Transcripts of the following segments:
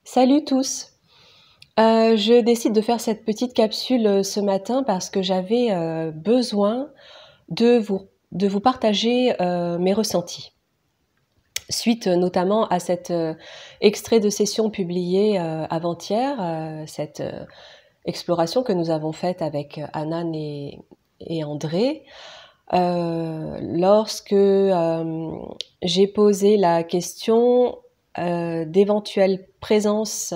Salut tous! Je décide de faire cette petite capsule, ce matin parce que j'avais, besoin de vous partager, mes ressentis. Suite, notamment à cet, extrait de session publié, avant-hier, cette, exploration que nous avons faite avec, Hanan et André. Lorsque, j'ai posé la question, d'éventuelle présence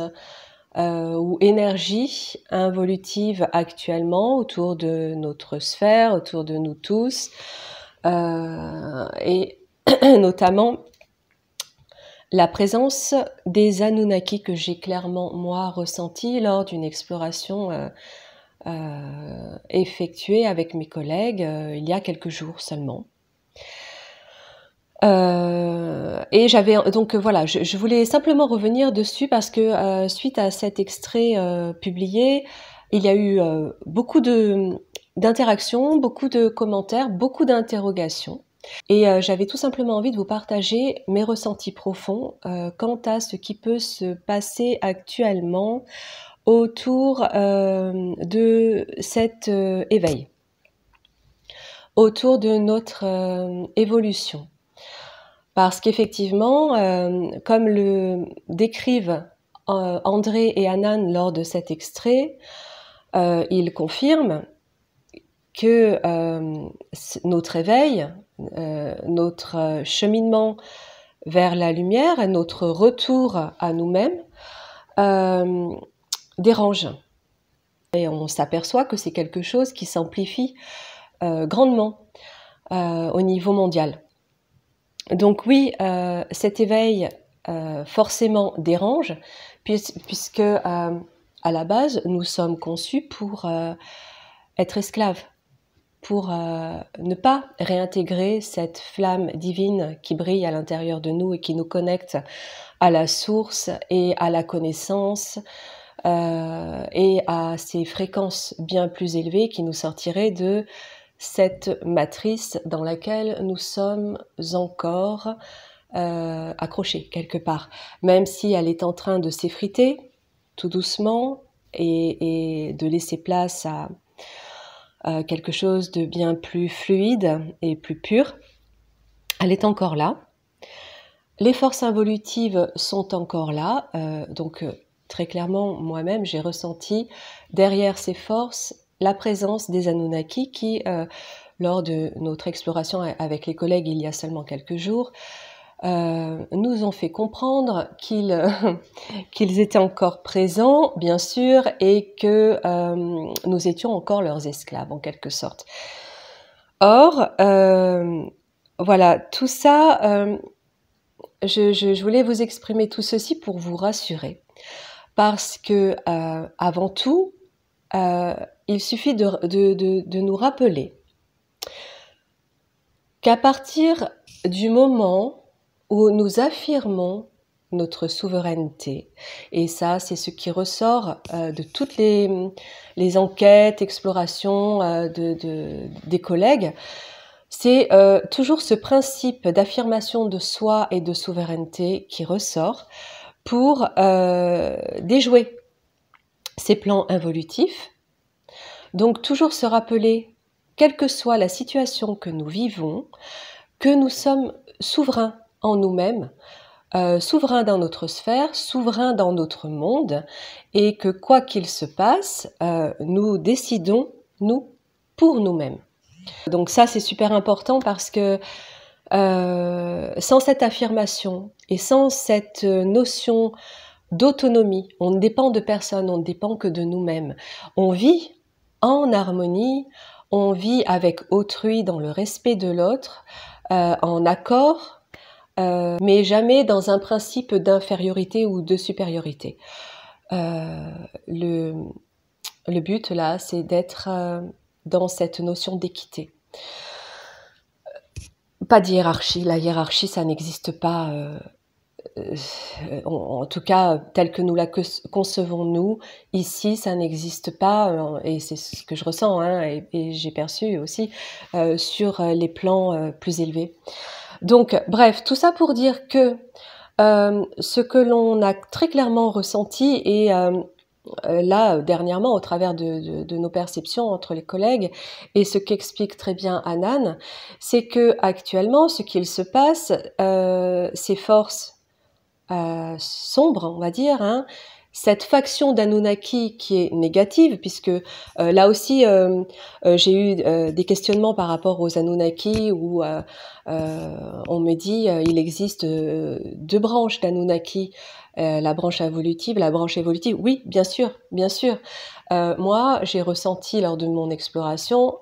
ou énergie involutive actuellement autour de notre sphère, autour de nous tous, et notamment la présence des Anunnaki que j'ai clairement, moi, ressenti lors d'une exploration effectuée avec mes collègues il y a quelques jours seulement. Et j'avais donc voilà, je voulais simplement revenir dessus parce que suite à cet extrait publié, il y a eu beaucoup d'interactions, beaucoup de commentaires, beaucoup d'interrogations. Et j'avais tout simplement envie de vous partager mes ressentis profonds quant à ce qui peut se passer actuellement autour de cet éveil, autour de notre évolution. Parce qu'effectivement, comme le décrivent André et Hanan lors de cet extrait, ils confirment que notre éveil, notre cheminement vers la lumière et notre retour à nous-mêmes dérange. Et on s'aperçoit que c'est quelque chose qui s'amplifie grandement au niveau mondial. Donc oui, cet éveil forcément dérange, puisque à la base, nous sommes conçus pour être esclaves, pour ne pas réintégrer cette flamme divine qui brille à l'intérieur de nous et qui nous connecte à la source et à la connaissance et à ces fréquences bien plus élevées qui nous sortiraient de cette matrice dans laquelle nous sommes encore accrochés quelque part, même si elle est en train de s'effriter tout doucement et de laisser place à quelque chose de bien plus fluide et plus pur. Elle est encore là. Les forces involutives sont encore là, donc très clairement, moi-même, j'ai ressenti derrière ces forces la présence des Anunnaki qui, lors de notre exploration avec les collègues il y a seulement quelques jours, nous ont fait comprendre qu'ils étaient encore présents, bien sûr, et que nous étions encore leurs esclaves, en quelque sorte. Or, voilà, tout ça, je voulais vous exprimer tout ceci pour vous rassurer. Parce que, avant tout, il suffit de nous rappeler qu'à partir du moment où nous affirmons notre souveraineté, et ça c'est ce qui ressort de toutes les enquêtes, explorations des collègues, c'est toujours ce principe d'affirmation de soi et de souveraineté qui ressort pour déjouer ces plans involutifs. Donc toujours se rappeler, quelle que soit la situation que nous vivons, que nous sommes souverains en nous-mêmes, souverains dans notre sphère, souverains dans notre monde, et que quoi qu'il se passe, nous décidons, nous, pour nous-mêmes. Donc ça, c'est super important parce que sans cette affirmation et sans cette notion d'autonomie, on ne dépend de personne, on ne dépend que de nous-mêmes. On vit en harmonie, on vit avec autrui dans le respect de l'autre, en accord, mais jamais dans un principe d'infériorité ou de supériorité. Le but là, c'est d'être dans cette notion d'équité. Pas de hiérarchie, la hiérarchie ça n'existe pas, en tout cas telle que nous la concevons nous, ici ça n'existe pas, et c'est ce que je ressens hein, et j'ai perçu aussi sur les plans plus élevés. Donc bref, tout ça pour dire que Ce que l'on a très clairement ressenti, et là, dernièrement, au travers de nos perceptions entre les collègues, et ce qu'explique très bien Anan, c'est que actuellement, ce qu'il se passe, ces forces sombres, on va dire, hein, cette faction d'Anunnaki qui est négative, puisque là aussi, j'ai eu des questionnements par rapport aux Anunnaki, où on me dit il existe deux branches d'Anunnaki, la branche évolutive, la branche évolutive. Oui, bien sûr, bien sûr. Moi, j'ai ressenti lors de mon exploration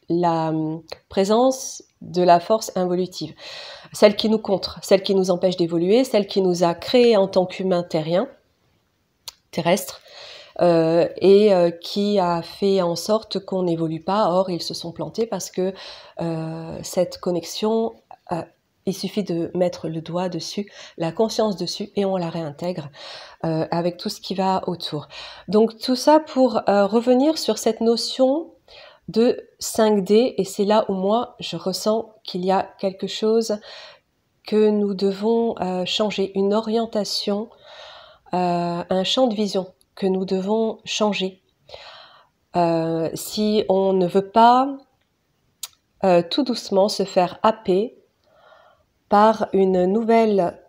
la présence de la force involutive, celle qui nous contre, celle qui nous empêche d'évoluer, celle qui nous a créés en tant qu'humains terriens, terrestres, et qui a fait en sorte qu'on n'évolue pas. Or, ils se sont plantés parce que cette connexion, il suffit de mettre le doigt dessus, la conscience dessus, et on la réintègre avec tout ce qui va autour. Donc tout ça pour revenir sur cette notion de 5D, et c'est là où moi je ressens qu'il y a quelque chose que nous devons changer, une orientation, un champ de vision que nous devons changer. Si on ne veut pas tout doucement se faire happer par une nouvelle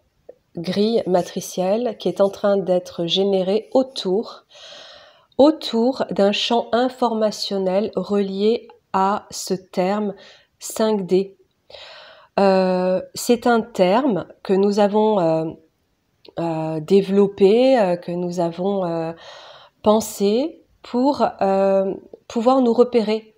grille matricielle qui est en train d'être générée autour d'un champ informationnel relié à ce terme 5D. C'est un terme que nous avons développé, que nous avons pensé pour pouvoir nous repérer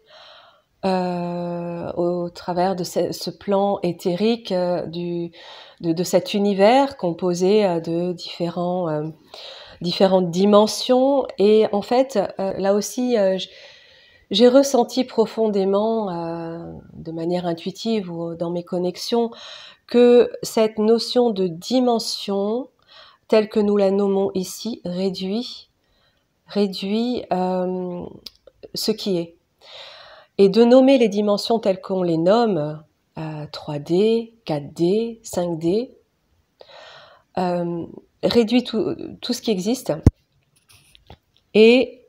au travers de ce plan éthérique de cet univers composé de différentes dimensions. Et en fait, là aussi, j'ai ressenti profondément, de manière intuitive ou dans mes connexions, que cette notion de dimension, telle que nous la nommons ici, réduit ce qui est. Et de nommer les dimensions telles qu'on les nomme, 3D, 4D, 5D, réduit tout ce qui existe, et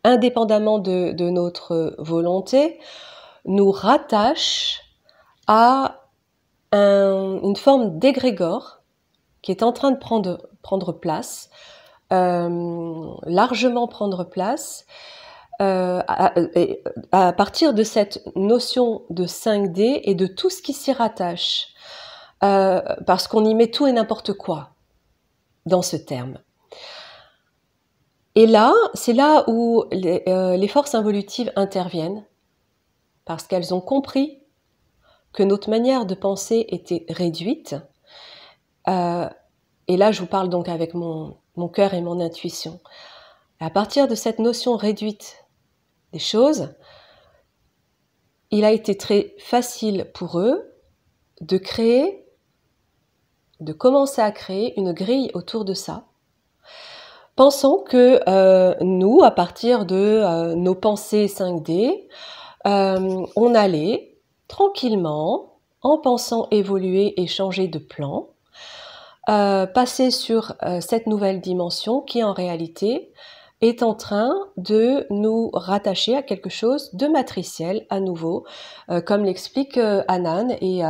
indépendamment de notre volonté, nous rattache à une forme d'égrégore qui est en train de prendre place, largement prendre place, à partir de cette notion de 5D et de tout ce qui s'y rattache, parce qu'on y met tout et n'importe quoi dans ce terme. Et là, c'est là où les forces involutives interviennent, parce qu'elles ont compris que notre manière de penser était réduite. Et là, je vous parle donc avec mon cœur et mon intuition. Et à partir de cette notion réduite des choses, il a été très facile pour eux de commencer à créer une grille autour de ça, pensant que nous, à partir de nos pensées 5D, on allait tranquillement, en pensant évoluer et changer de plan, passer sur cette nouvelle dimension qui en réalité est en train de nous rattacher à quelque chose de matriciel à nouveau, comme l'explique Anan, et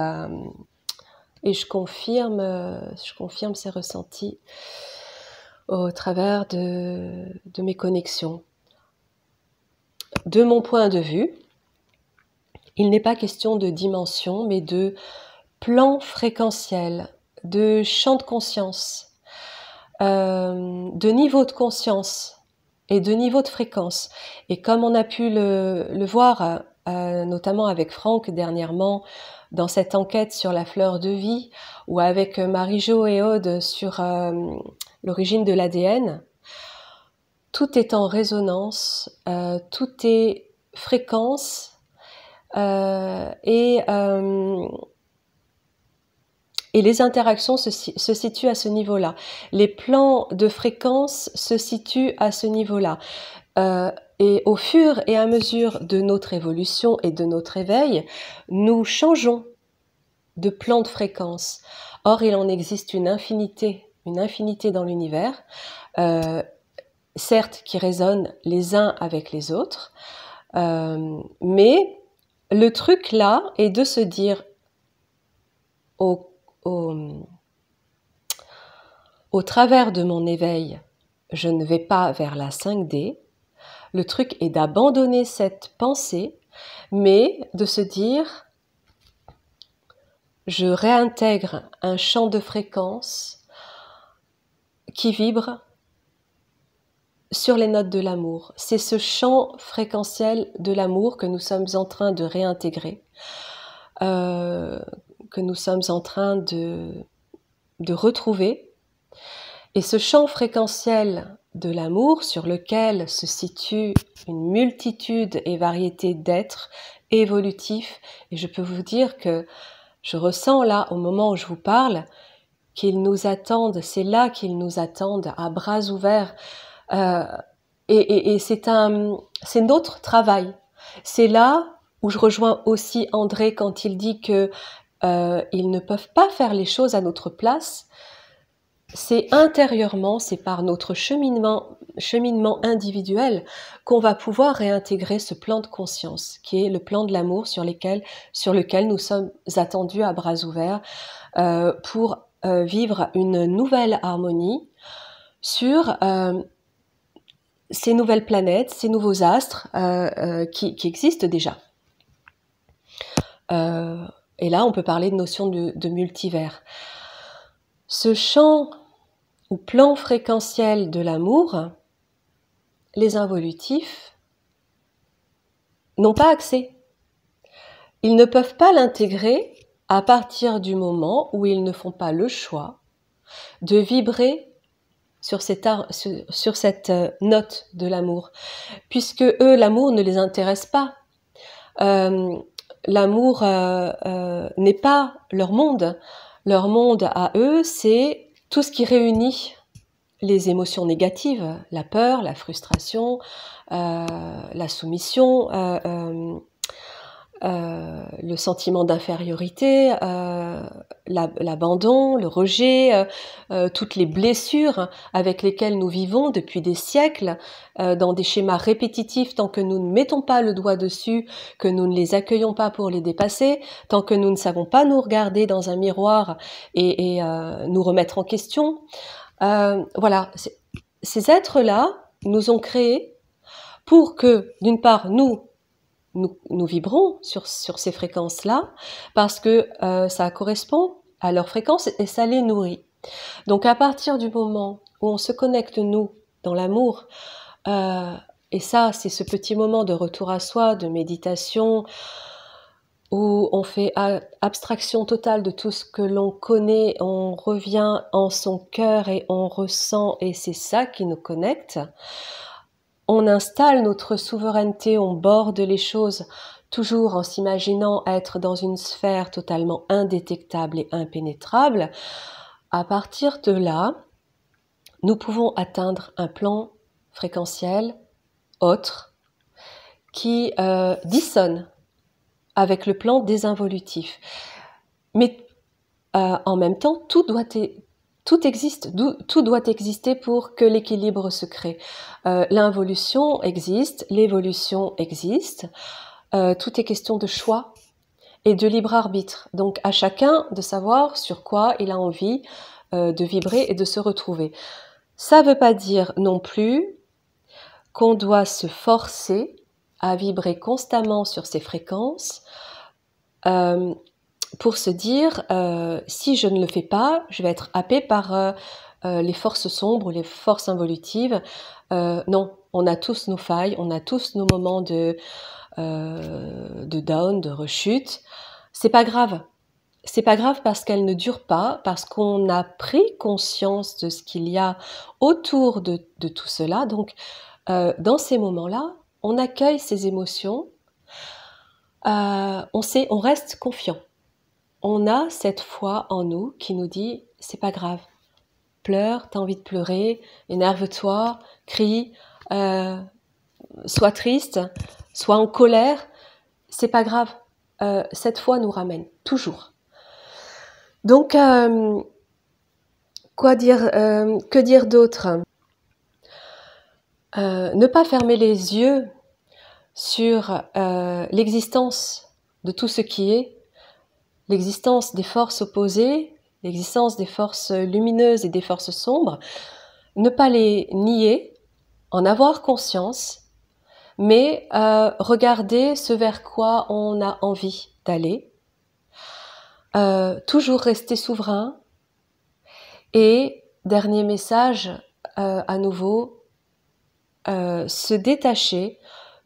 je confirme ces ressentis au travers de mes connexions. De mon point de vue, il n'est pas question de dimension, mais de plan fréquentiel, de champ de conscience, de niveau de conscience et de niveau de fréquence. Et comme on a pu le voir, notamment avec Franck dernièrement, dans cette enquête sur la fleur de vie, ou avec Marie-Jo et Aude sur l'origine de l'ADN, tout est en résonance, tout est fréquence, et les interactions se situent à ce niveau-là. Les plans de fréquence se situent à ce niveau-là. Et au fur et à mesure de notre évolution et de notre éveil, nous changeons de plans de fréquence. Or, il en existe une infinité dans l'univers, certes qui résonnent les uns avec les autres, mais le truc là est de se dire au travers de mon éveil, je ne vais pas vers la 5D. Le truc est d'abandonner cette pensée, mais de se dire, je réintègre un champ de fréquence qui vibre sur les notes de l'amour. C'est ce champ fréquentiel de l'amour que nous sommes en train de réintégrer, que nous sommes en train de retrouver. Et ce champ fréquentiel de l'amour sur lequel se situe une multitude et variété d'êtres évolutifs, et je peux vous dire que je ressens là, au moment où je vous parle, qu'ils nous attendent, c'est là qu'ils nous attendent à bras ouverts, et c'est notre travail. C'est là où je rejoins aussi André quand il dit que ils ne peuvent pas faire les choses à notre place. C'est intérieurement, c'est par notre cheminement individuel qu'on va pouvoir réintégrer ce plan de conscience, qui est le plan de l'amour sur lequel nous sommes attendus à bras ouverts pour vivre une nouvelle harmonie sur ces nouvelles planètes, ces nouveaux astres qui existent déjà. Et là, on peut parler de notion de multivers. Ce champ ou plan fréquentiel de l'amour, les involutifs n'ont pas accès. Ils ne peuvent pas l'intégrer à partir du moment où ils ne font pas le choix de vibrer sur cette note de l'amour, puisque eux, l'amour ne les intéresse pas. L'amour n'est pas leur monde. Leur monde à eux, c'est tout ce qui réunit les émotions négatives, la peur, la frustration, la soumission, le sentiment d'infériorité, l'abandon, le rejet, toutes les blessures avec lesquelles nous vivons depuis des siècles, dans des schémas répétitifs, tant que nous ne mettons pas le doigt dessus, que nous ne les accueillons pas pour les dépasser, tant que nous ne savons pas nous regarder dans un miroir et nous remettre en question. Voilà, ces êtres-là nous ont créés pour que, d'une part, nous vibrons sur ces fréquences-là, parce que ça correspond à leur fréquence et ça les nourrit. Donc à partir du moment où on se connecte, nous, dans l'amour, et ça, c'est ce petit moment de retour à soi, de méditation, où on fait abstraction totale de tout ce que l'on connaît, on revient en son cœur et on ressent, et c'est ça qui nous connecte. On installe notre souveraineté, on borde les choses, toujours en s'imaginant être dans une sphère totalement indétectable et impénétrable. À partir de là, nous pouvons atteindre un plan fréquentiel autre qui dissonne avec le plan désinvolutif. Mais en même temps, tout doit exister pour que l'équilibre se crée. L'involution existe, l'évolution existe. Tout est question de choix et de libre arbitre. Donc à chacun de savoir sur quoi il a envie de vibrer et de se retrouver. Ça ne veut pas dire non plus qu'on doit se forcer à vibrer constamment sur ces fréquences pour se dire si je ne le fais pas, je vais être happé par les forces sombres ou les forces involutives. Non, on a tous nos failles, on a tous nos moments de down, de rechute. C'est pas grave. C'est pas grave parce qu'elles ne durent pas, parce qu'on a pris conscience de ce qu'il y a autour de tout cela. Donc, dans ces moments-là, on accueille ces émotions, on reste confiant. On a cette foi en nous qui nous dit « c'est pas grave, pleure, t'as envie de pleurer, énerve-toi, crie, sois triste, sois en colère, c'est pas grave. » Cette foi nous ramène toujours. Donc, que dire d'autre? Ne pas fermer les yeux sur l'existence de tout ce qui est, l'existence des forces opposées, l'existence des forces lumineuses et des forces sombres, ne pas les nier, en avoir conscience, mais regarder ce vers quoi on a envie d'aller, toujours rester souverain, et dernier message, à nouveau, se détacher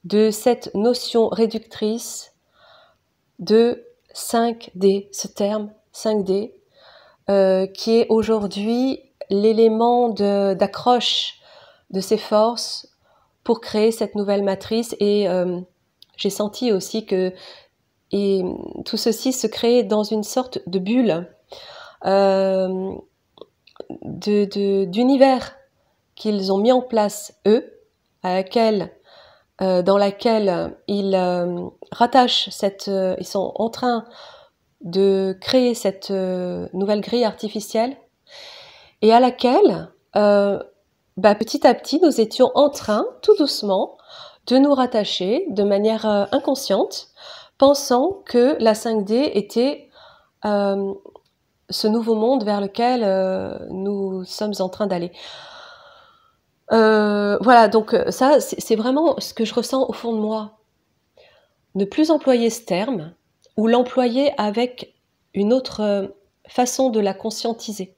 de cette notion réductrice de 5D, ce terme 5D, qui est aujourd'hui l'élément d'accroche de ces forces pour créer cette nouvelle matrice. Et j'ai senti aussi que tout ceci se crée dans une sorte de bulle d'univers qu'ils ont mis en place eux, dans laquelle ils rattachent ils sont en train de créer cette nouvelle grille artificielle, et à laquelle petit à petit nous étions en train, tout doucement, de nous rattacher de manière inconsciente, pensant que la 5D était ce nouveau monde vers lequel nous sommes en train d'aller. Voilà, donc ça, c'est vraiment ce que je ressens au fond de moi. Ne plus employer ce terme, ou l'employer avec une autre façon de la conscientiser.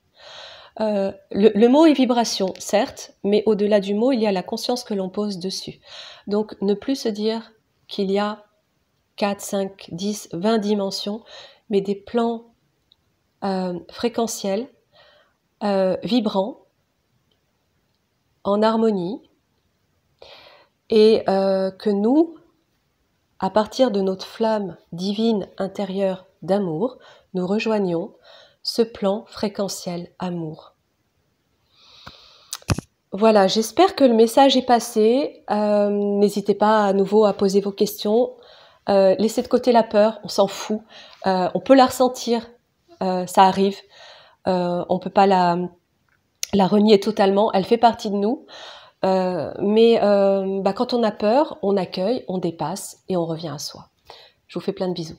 Le mot est vibration, certes, mais au-delà du mot, il y a la conscience que l'on pose dessus. Donc, ne plus se dire qu'il y a 4, 5, 10, 20 dimensions, mais des plans fréquentiels, vibrants, en harmonie, et que nous, à partir de notre flamme divine intérieure d'amour, nous rejoignons ce plan fréquentiel amour. Voilà, j'espère que le message est passé. N'hésitez pas à nouveau à poser vos questions. Laissez de côté la peur, on s'en fout. On peut la ressentir, ça arrive. On peut pas la renier totalement, elle fait partie de nous. Mais quand on a peur, on accueille, on dépasse et on revient à soi. Je vous fais plein de bisous.